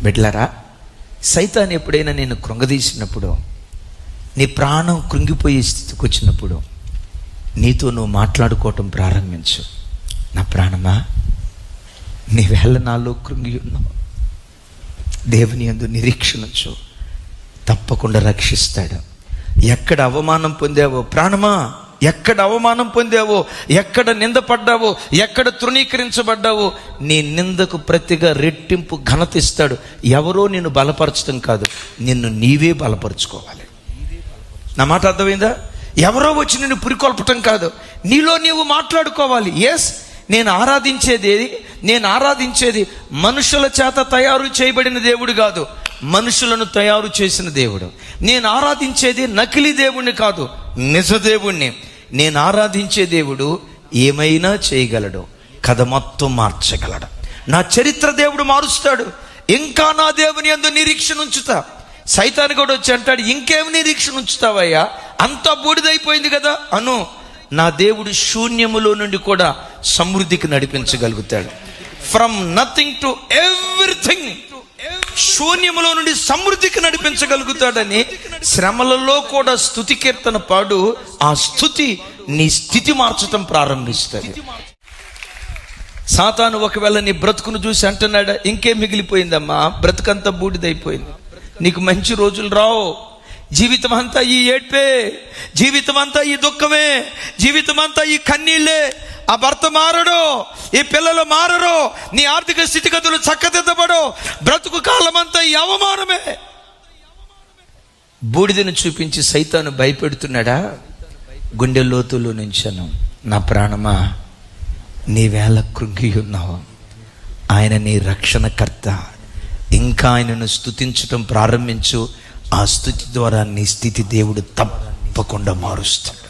బిడ్డలారా, సైతాన్ ఎప్పుడైనా నేను కృంగదీసినప్పుడు, నీ ప్రాణం కృంగిపోయే స్థితికి వచ్చినప్పుడు నీతో నువ్వు మాట్లాడుకోవటం ప్రారంభించు. నా ప్రాణమా, నీవేళ నాలో కృంగి ఉన్నావు, దేవుని యందు నిరీక్షణించు, తప్పకుండా రక్షిస్తాడు. ఎక్కడ అవమానం పొందావో ప్రాణమా, ఎక్కడ అవమానం పొందావో, ఎక్కడ నిందపడ్డావో, ఎక్కడ తృణీకరించబడ్డావో, నీ నిందకు ప్రతిగా రెట్టింపు ఘనత ఇస్తాడు. ఎవరో నిన్ను బలపరచడం కాదు, నిన్ను నీవే బలపరుచుకోవాలి. నా మాట అర్థమైందా? ఎవరో వచ్చి నిన్ను పురికొల్పటం కాదు, నీలో నీవు మాట్లాడుకోవాలి. ఎస్, నేను ఆరాధించేది మనుషుల చేత తయారు చేయబడిన దేవుడు కాదు, మనుషులను తయారు చేసిన దేవుడు. నేను ఆరాధించేది నకిలీ దేవుణ్ణి కాదు, నిజ దేవుణ్ణి. నేను ఆరాధించే దేవుడు ఏమైనా చేయగలడు, కథ మొత్తం మార్చగలడు. నా చరిత్ర దేవుడు మారుస్తాడు. ఇంకా నా దేవుని యందు నిరీక్షణ ఉంచుతా. సైతాను కూడా వచ్చి అంటాడు, ఇంకేం నిరీక్షణ ఉంచుతావయ్యా, అంతా బూడిదైపోయింది కదా అను. నా దేవుడు శూన్యములో నుండి కూడా సమృద్ధికి నడిపించగలుగుతాడు. ఫ్రమ్ నథింగ్ టు ఎవ్రీథింగ్, శూన్యములో నుండి సమృద్ధికి నడిపించగలుగుతాడని శ్రమలలో కూడా స్తుతి కీర్తన పాడు. ఆ స్తుతి నీ స్థితి మార్చటం ప్రారంభిస్తుంది. సాతాను ఒకవేళ నీ బ్రతుకును చూసి అంటున్నాడా, ఇంకేం మిగిలిపోయిందమ్మా, బ్రతుకంతా బూడిదైపోయింది, నీకు మంచి రోజులు రావు, జీవితం అంతా ఈ ఏడ్పే, జీవితం అంతా ఈ దుఃఖమే, జీవితం అంతా ఈ కన్నీళ్ళే, ఆ భర్త మారడో, ఈ పిల్లలు మారరో, నీ ఆర్థిక స్థితిగతులు చక్కదిద్దబడో, బ్రతుకు కాలమంతా ఈ అవమానమే. బూడిదను చూపించి సైతాను భయపెడుతున్నాడా? గుండె లోతులో నుంచను, నా ప్రాణమా, నీవేళ కృంగి ఉన్నావు, ఆయన నీ రక్షణకర్త. ఇంకా ఆయనను స్తుతించటం ప్రారంభించు. ఆ స్తుతి ద్వారా నీ స్థితి దేవుడు తప్పకుండా మారుస్తాడు.